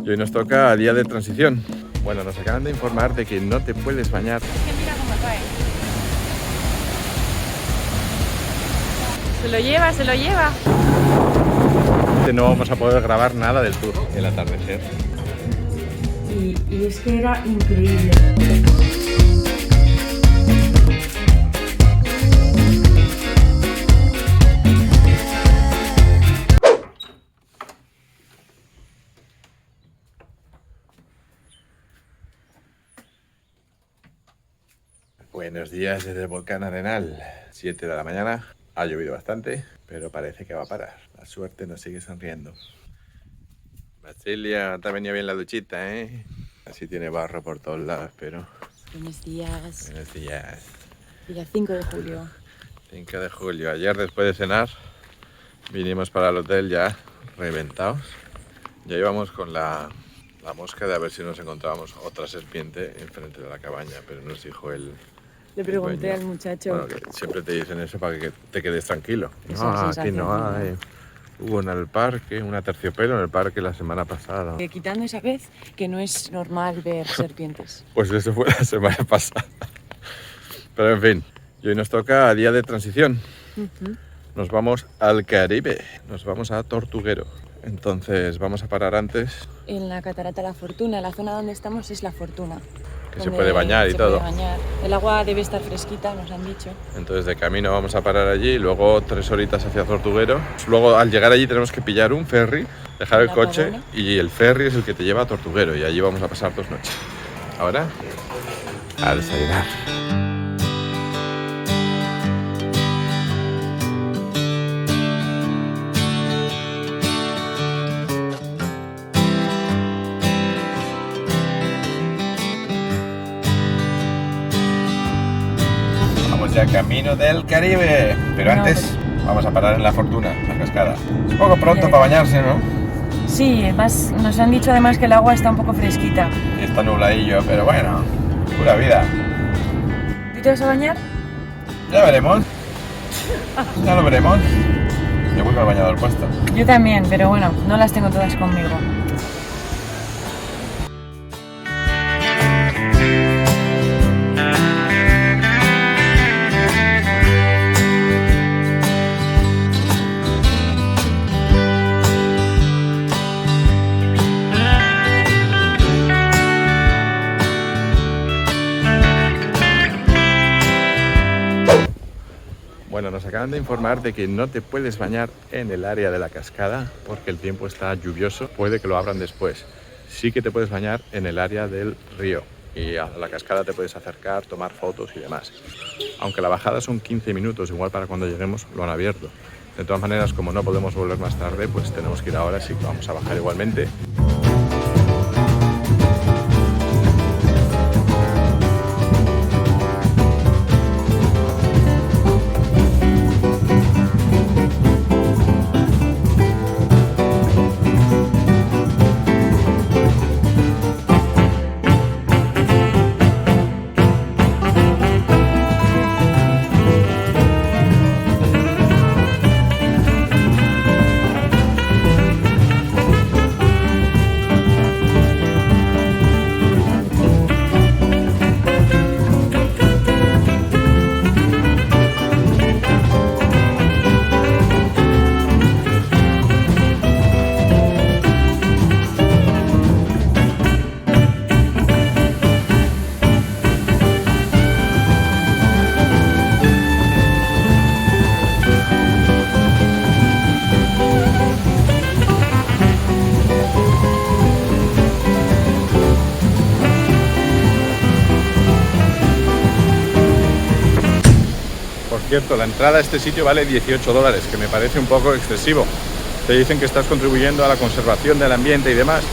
Y hoy nos toca día de transición. Bueno, nos acaban de informar de que no te puedes bañar. Es que mira cómo cae. Se lo lleva, se lo lleva. No vamos a poder grabar nada del tour, el atardecer. Y es que era increíble. Buenos días desde el volcán Arenal. 7 de la mañana. Ha llovido bastante, pero parece que va a parar. La suerte nos sigue sonriendo. Basilia, te ha venido bien la duchita, ¿eh? Así tiene barro por todos lados, pero... Buenos días. Buenos días. Día 5 de julio. 5 de julio. Ayer después de cenar vinimos para el hotel ya reventados. Ya íbamos con la mosca de a ver si nos encontrábamos otra serpiente enfrente de la cabaña, pero nos dijo el... Le pregunté dueño. al muchacho. Bueno, que siempre te dicen eso para que te quedes tranquilo. Esa No, aquí sensación, no ¿no? hay. Hubo en el parque, una terciopelo en el parque la semana pasada. Quitando esa vez que no es normal ver serpientes. Pues eso fue la semana pasada. Pero en fin, y hoy nos toca día de transición. Nos vamos al Caribe, nos vamos a Tortuguero. Entonces vamos a parar antes. En la Catarata La Fortuna, la zona donde estamos es La Fortuna. Que se donde puede bañar y se todo. puede bañar. El agua debe estar fresquita, nos han dicho. Entonces de camino vamos a parar allí, luego 3 horitas hacia Tortuguero. Luego al llegar allí tenemos que pillar un ferry, dejar el La coche Pavona. y el ferry es el que te lleva a Tortuguero y allí vamos a pasar 2 noches. Ahora, a desayunar. Vamos ya camino del Caribe, pero No, antes vamos a parar en La Fortuna, la cascada. Es un poco pronto para bañarse, ¿no? Sí, además nos han dicho además que el agua está un poco fresquita. Y está nubladillo, pero bueno, pura vida. ¿Tú te vas a bañar? Ya veremos. Ya lo veremos. Yo voy con el bañador puesto. Yo también, pero bueno, no las tengo todas conmigo. Bueno, nos acaban de informar de que no te puedes bañar en el área de la cascada porque el tiempo está lluvioso, puede que lo abran después. Sí que te puedes bañar en el área del río y a la cascada te puedes acercar, tomar fotos y demás. Aunque la bajada son 15 minutos, igual para cuando lleguemos lo han abierto. De todas maneras, como no podemos volver más tarde, pues tenemos que ir ahora, así que vamos a bajar igualmente. Por cierto, la entrada a este sitio vale $18, que me parece un poco excesivo. Te dicen que estás contribuyendo a la conservación del ambiente y demás,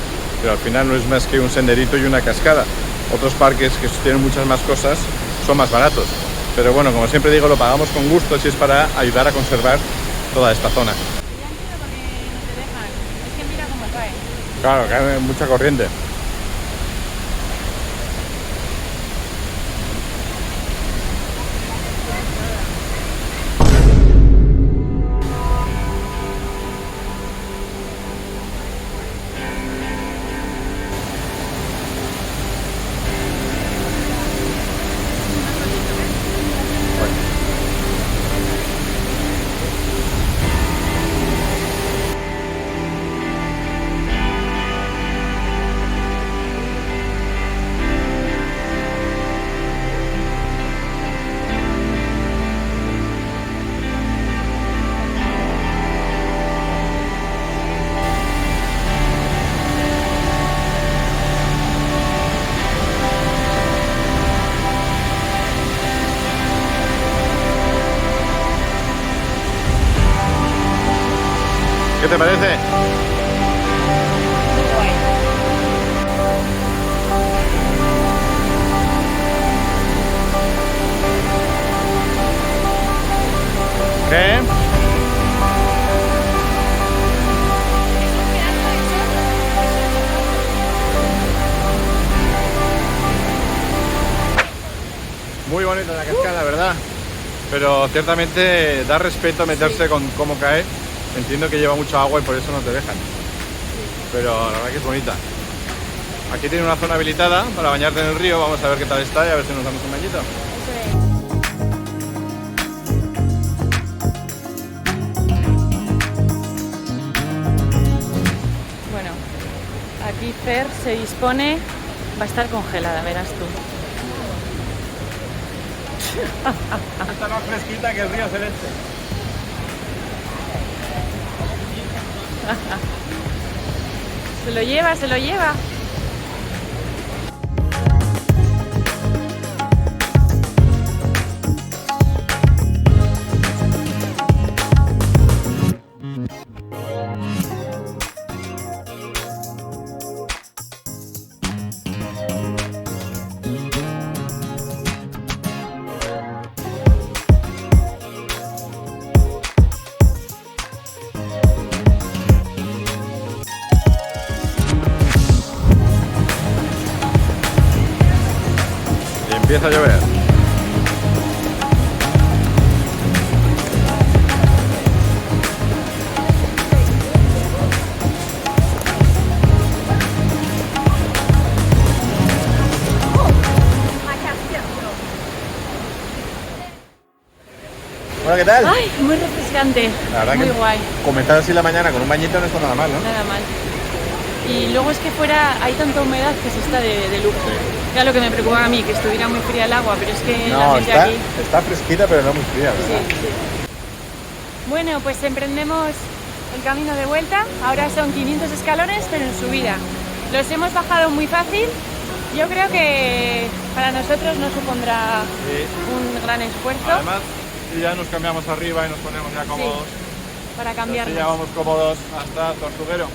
pero al final no es más que un senderito y una cascada. Otros parques que tienen muchas más cosas son más baratos. Pero bueno, como siempre digo, lo pagamos con gusto si es para ayudar a conservar toda esta zona. Claro, cae mucha corriente. te parece? ¿Qué? Muy bonita la cascada, ¿verdad? Pero ciertamente da respeto meterse con cómo cae. Entiendo que lleva mucha agua y por eso no te dejan. Pero la verdad que es bonita. Aquí tiene una zona habilitada para bañarte en el río. Vamos a ver qué tal está y a ver si nos damos un bañito. Bueno, aquí Fer se dispone, va a estar congelada, verás tú. Está más fresquita que el río Celeste. Se lo lleva, se lo lleva. Empieza a llover. Bueno, ¿qué tal? Ay, muy refrescante. La verdad muy que guay. comenzar así la mañana con un bañito no está nada mal, ¿no? Nada mal. Y luego es que fuera hay tanta humedad que se está de lujo. Sí. Era lo que me preocupaba a mí, que estuviera muy fría el agua, pero es que la No, gente aquí... está fresquita, pero no muy fría, Sí, ¿verdad? sí. Bueno, pues emprendemos el camino de vuelta. Ahora son 500 escalones, pero en subida. Los hemos bajado muy fácil. Yo creo que para nosotros no supondrá un gran esfuerzo. Además, si ya nos cambiamos arriba y nos ponemos ya cómodos, para cambiarnos. si ya vamos cómodos hasta Tortuguero.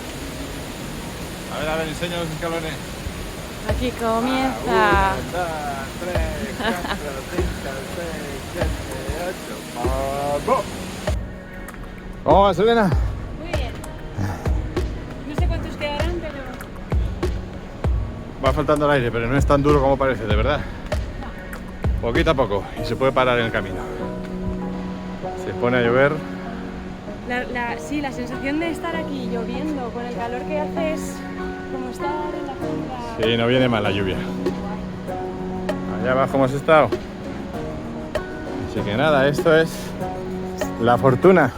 A ver, enseña los escalones. Aquí comienza. 1, 2, 3, 4, 5, 6, 7, 8. ¡Vamos! ¿Cómo vas, Elena? Muy bien. No sé cuántos quedarán, pero... Va faltando el aire, pero no es tan duro como parece, de verdad. Poquito a poco, y se puede parar en el camino. Se pone a llover. Sí, la sensación de estar aquí lloviendo con el calor que hace es como estar en la jungla. Sí, no viene mal la lluvia. Allá abajo hemos estado. Así que nada, esto es la fortuna.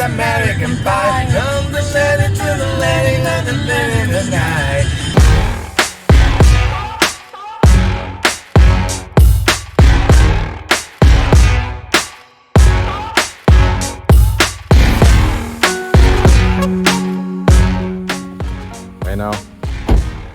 American Pie, from the letting to the letting of the living of night. Bueno,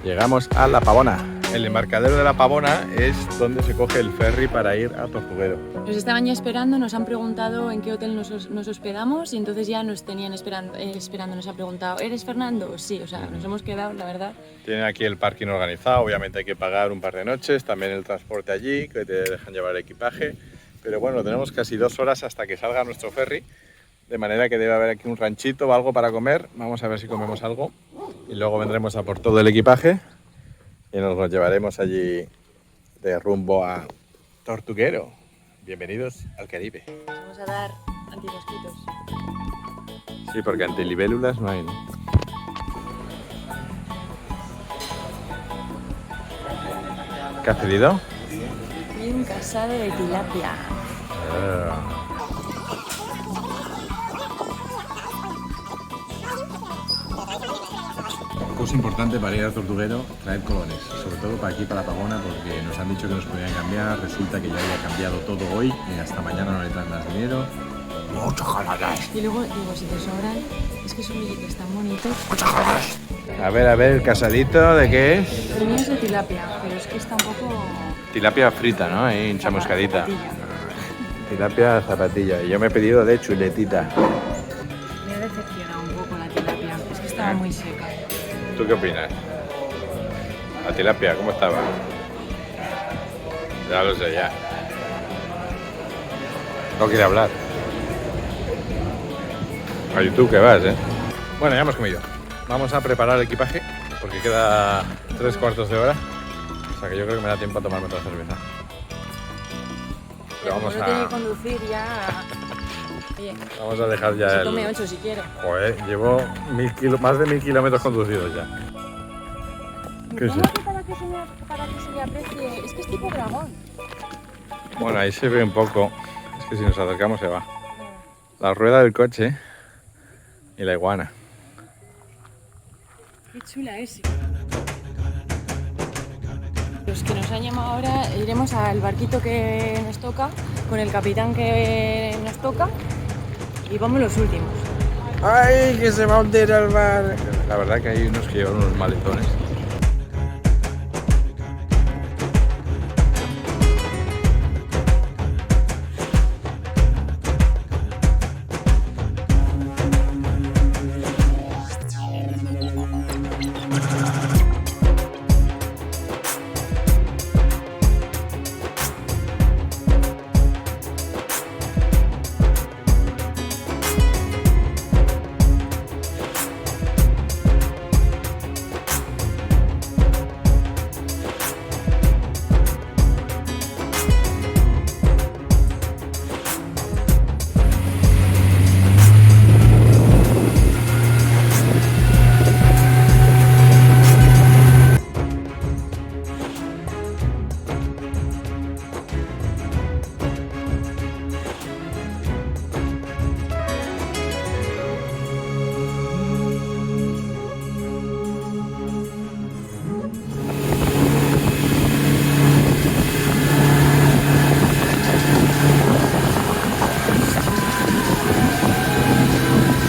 llegamos a La Pavona. El embarcadero de La Pavona es donde se coge el ferry para ir a Tortuguero. Nos estaban ya esperando, nos han preguntado en qué hotel nos hospedamos y entonces ya nos tenían esperando, nos ha preguntado, ¿eres Fernando? Sí, o sea, nos hemos quedado, la verdad. Tienen aquí el parking organizado, obviamente hay que pagar un par de noches, también el transporte allí, que te dejan llevar equipaje, pero bueno, tenemos casi 2 horas hasta que salga nuestro ferry, de manera que debe haber aquí un ranchito o algo para comer, vamos a ver si comemos algo y luego vendremos a por todo el equipaje y nos lo llevaremos allí de rumbo a Tortuguero. Bienvenidos al Caribe. Vamos a dar antimosquitos. Sí, porque antilibélulas no hay, ¿no? ¿Qué has pedido? Y un casado de tilapia. Cosa importante para ir al Tortuguero, traer colones, sobre todo para aquí, para la Pagona, porque nos han dicho que nos podían cambiar, resulta que ya había cambiado todo hoy y hasta mañana no le traen más dinero. Muchos colones. Y luego, digo, si te sobran, es que son billetes tan bonitos. Muchos colones. A ver, ¿el casadito de qué es? El mío es de tilapia, pero es que está un poco... Tilapia frita, ¿no? Ahí enchamuscadita. Zapatilla. Tilapia zapatilla. Y yo me he pedido de chuletita. Me ha decepcionado un poco la tilapia, es que estaba muy seca. ¿Tú qué opinas? La tilapia, ¿cómo estaba? Ya lo sé, ya. No quiere hablar. A YouTube que vas, ¿eh? Bueno, ya hemos comido. Vamos a preparar el equipaje porque queda 3/4 de hora. O sea que yo creo que me da tiempo a tomarme otra cerveza. Pero vamos no a... tiene que conducir ya... Oye, Vamos a dejar ya se el... tome 8 si quiere. Joder, llevo más de 1000 kilómetros conducidos ya. ¿Qué es ¿Cómo eso? que para que se le aprecie? Es que es tipo dragón. Bueno, ahí se ve un poco. Es que si nos acercamos se va. La rueda del coche y la iguana. Qué chula es. Los que nos han llamado ahora iremos al barquito que nos toca, con el capitán que nos toca y vamos los últimos. ¡Ay, que se va a hundir el mar! La verdad que hay unos que llevan unos maletones.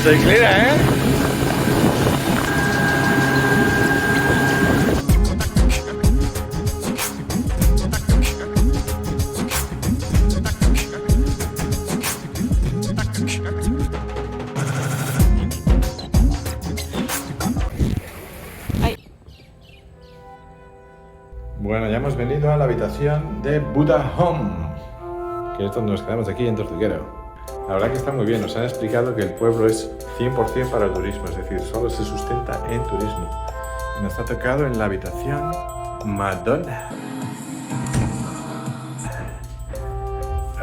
Se inclina, ¿eh? Ay. Bueno, ya hemos venido a la habitación de Buddha Home, que es donde nos quedamos aquí en Tortuguero. La verdad que está muy bien, nos han explicado que el pueblo es 100% para el turismo, es decir, solo se sustenta en turismo. Y nos ha tocado en la habitación Madonna.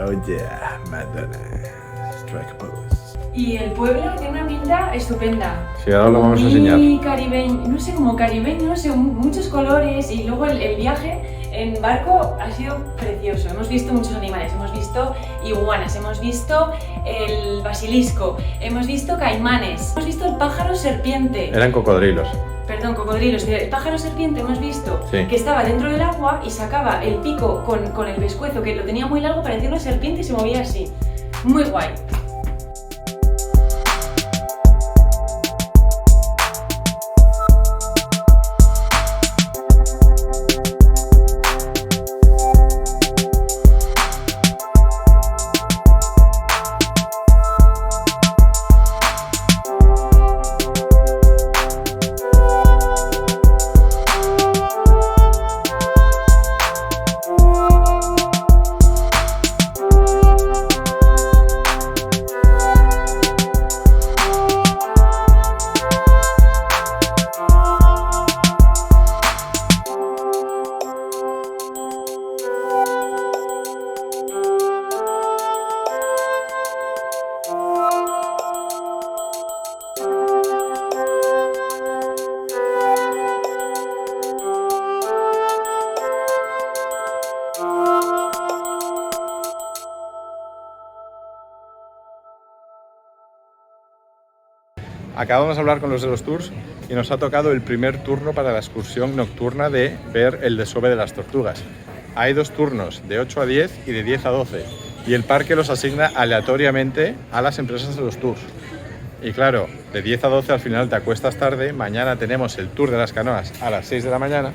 Oh yeah, Madonna. Strike pose. Y el pueblo tiene una pinta estupenda. Sí, ahora lo vamos a enseñar. Muy caribeño, no sé, como caribeño, no sé, muchos colores y luego el viaje en barco ha sido precioso. Hemos visto muchos animales, hemos visto iguanas, hemos visto el basilisco, hemos visto caimanes, hemos visto el pájaro serpiente. Eran cocodrilos. Perdón, cocodrilos. El pájaro serpiente hemos visto Sí. que estaba dentro del agua y sacaba el pico con el pescuezo, que lo tenía muy largo, parecía una serpiente y se movía así. Muy guay. acabamos de hablar con los de los tours y nos ha tocado el primer turno para la excursión nocturna de ver el desove de las tortugas. Hay 2 turnos, de 8 a 10 y de 10 a 12. Y el parque los asigna aleatoriamente a las empresas de los tours. Y claro, de 10 a 12 al final te acuestas tarde. Mañana tenemos el tour de las canoas a las 6 de la mañana,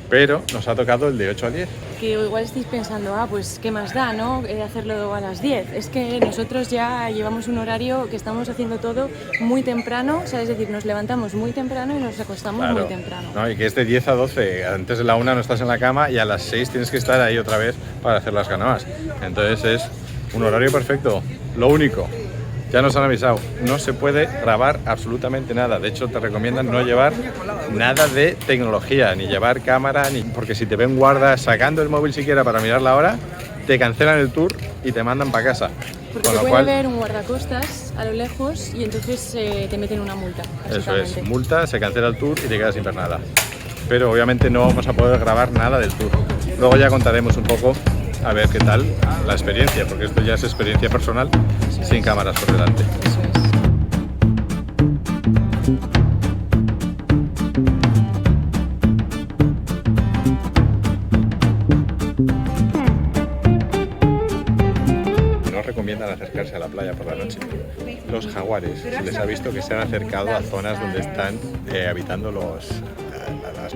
pero nos ha tocado el de 8 a 10. Que igual estáis pensando, pues qué más da, ¿no? Hacerlo a las 10. Es que nosotros ya llevamos un horario que estamos haciendo todo muy temprano, o sea, es decir, nos levantamos muy temprano y nos acostamos muy temprano. No, y que es de 10 a 12, antes de la 1 no estás en la cama y a las 6 tienes que estar ahí otra vez para hacer las canoas. Entonces es un horario perfecto. Lo único, ya nos han avisado, no se puede grabar absolutamente nada. De hecho, te recomiendan no llevar nada de tecnología, ni llevar cámara, porque si te ven guardas sacando el móvil siquiera para mirar la hora, te cancelan el tour y te mandan para casa. Porque te puede ver un guardacostas a lo lejos y entonces te meten una multa. Eso es, multa, se cancela el tour y te quedas sin ver nada. Pero obviamente no vamos a poder grabar nada del tour. Luego ya contaremos un poco a ver qué tal la experiencia, porque esto ya es experiencia personal, sin cámaras por delante. Eso es. No recomiendan acercarse a la playa por la noche. Los jaguares, se les ha visto que se han acercado a zonas donde están habitando las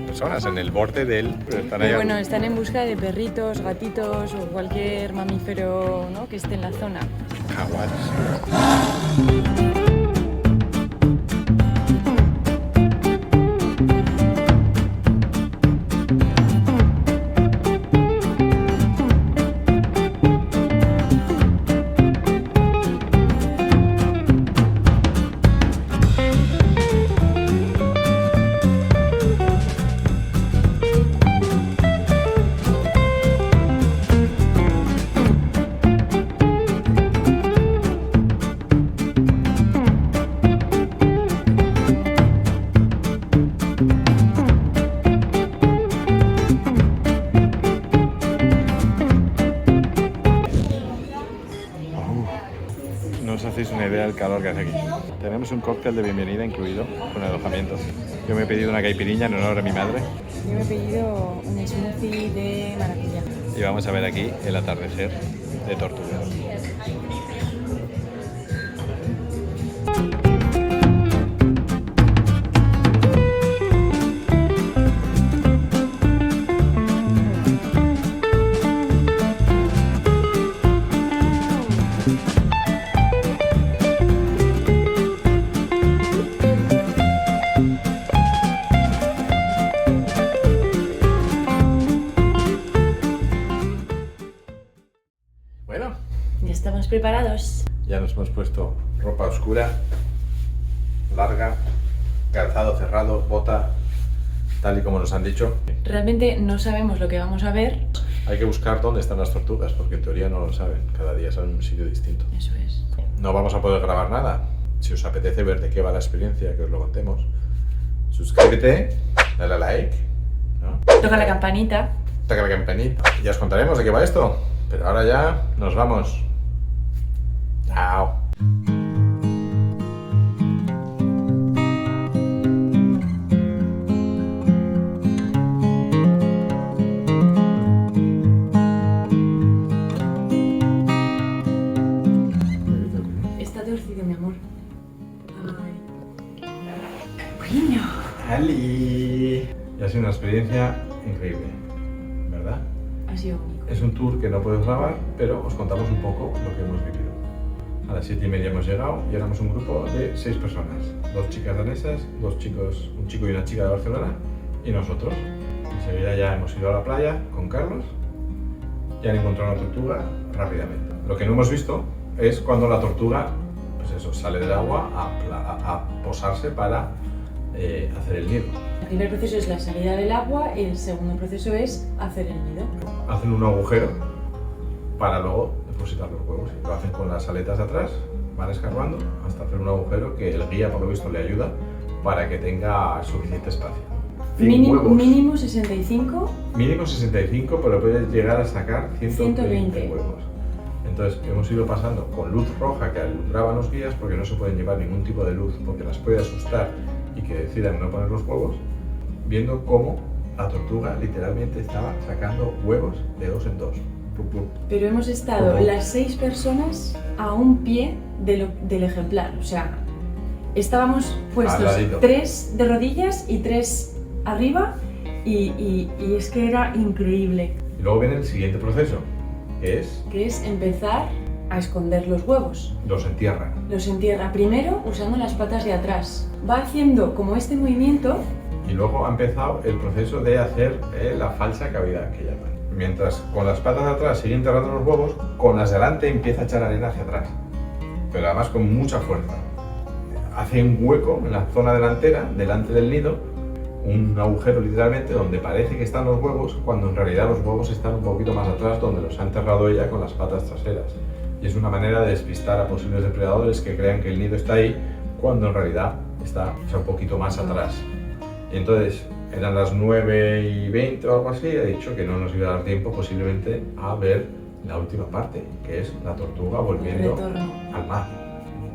personas, en el borde del... Bueno, están en busca de perritos, gatitos o cualquier mamífero, ¿no?, que esté en la zona. Jaguares. No os hacéis una idea del calor que hace aquí. Tenemos un cóctel de bienvenida incluido con alojamiento. Yo me he pedido una caipirinha en honor a mi madre. Yo me he pedido un smoothie de maracuyá. Y vamos a ver aquí el atardecer de Tortuguero. Bueno, Ya estamos preparados. ya nos hemos puesto ropa oscura, larga, calzado cerrado, bota, tal y como nos han dicho. Realmente no sabemos lo que vamos a ver. Hay que buscar dónde están las tortugas, porque en teoría no lo saben. Cada día son en un sitio distinto. Eso es. No vamos a poder grabar nada. Si os apetece ver de qué va la experiencia, que os lo contemos, suscríbete, dale a like, ¿no? Toca la campanita. Toca la campanita. Y ya os contaremos de qué va esto. Pero ahora ya nos vamos. Chao. Está torcido, mi amor. Bueno. ¡Ali! Y ha sido una experiencia increíble, ¿verdad? Ha sido único. Es un tour que no puedes grabar, pero os contamos un poco lo que hemos vivido. A las 7:30 hemos llegado y éramos un grupo de 6 personas. 2 chicas danesas, 2 chicos, un chico y una chica de Barcelona y nosotros. Enseguida ya hemos ido a la playa con Carlos y han encontrado una tortuga rápidamente. Lo que no hemos visto es cuando la tortuga, pues eso, sale del agua a posarse para hacer el nido. El primer proceso es la salida del agua y el segundo proceso es hacer el nido. Hacen un agujero para luego depositar los huevos. Lo hacen con las aletas de atrás, van escarbando hasta hacer un agujero que el guía, por lo visto, le ayuda para que tenga suficiente espacio. Mínimo 65. Mínimo 65, pero puedes llegar a sacar 120 120 huevos. Entonces hemos ido pasando con luz roja que alumbraban los guías porque no se pueden llevar ningún tipo de luz porque las puede asustar y que decidan no poner los huevos, viendo cómo la tortuga literalmente estaba sacando huevos de 2 en 2. Pero hemos estado las 6 personas a un pie del ejemplar, o sea, estábamos puestos 3 de rodillas y 3 arriba y es que era increíble. Y luego viene el siguiente proceso, que es empezar a esconder los huevos. los entierra. Los entierra primero usando las patas de atrás. Va haciendo como este movimiento. Y luego ha empezado el proceso de hacer la falsa cavidad, que llaman. Mientras con las patas de atrás sigue enterrando los huevos, con las de delante empieza a echar arena hacia atrás. Pero además con mucha fuerza. Hace un hueco en la zona delantera, delante del nido, un agujero literalmente donde parece que están los huevos, cuando en realidad los huevos están un poquito más atrás, donde los ha enterrado ella con las patas traseras. Y es una manera de despistar a posibles depredadores que crean que el nido está ahí, cuando en realidad está un poquito más atrás. Y entonces eran las 9:20 o algo así, he dicho que no nos iba a dar tiempo posiblemente a ver la última parte, que es la tortuga volviendo al mar,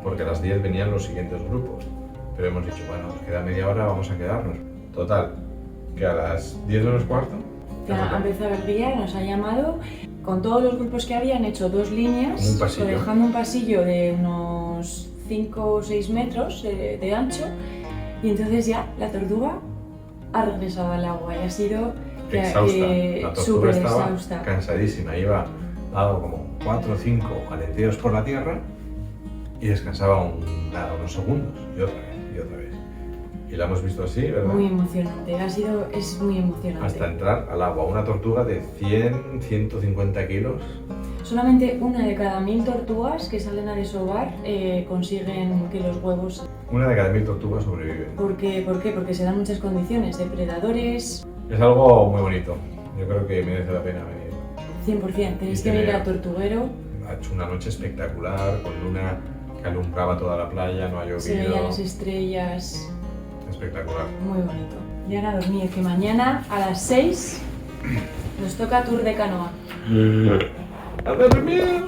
porque a las 10 venían los siguientes grupos, pero hemos dicho, bueno, nos queda media hora, vamos a quedarnos. Total, que a las 10 menos cuarto ya ha empezado el día, nos ha llamado, con todos los grupos que habían hecho 2 líneas, dejando un pasillo de unos 5 o 6 metros de ancho, y entonces ya la tortuga ha regresado al agua y ha sido exhausta. La tortuga súper estaba exhausta, cansadísima, iba dado como 4 o 5 aleteos por la tierra y descansaba unos segundos y otra vez y otra vez. Y la hemos visto así, ¿verdad? Muy emocionante, es muy emocionante. Hasta entrar al agua, una tortuga de 100, 150 kilos. Solamente una de cada 1000 tortugas que salen a desovar consiguen que los huevos... Una de cada 1000 tortugas sobreviven. ¿Por qué? Porque se dan muchas condiciones, depredadores... Es algo muy bonito, yo creo que merece la pena venir. 100%, tenéis que venir a Tortuguero. Ha hecho una noche espectacular, con luna que alumbraba toda la playa, no ha llovido. Se veían las estrellas... Espectacular. Muy bonito. Y ahora a dormir, que mañana a las 6 nos toca tour de canoa. ¡A dormir!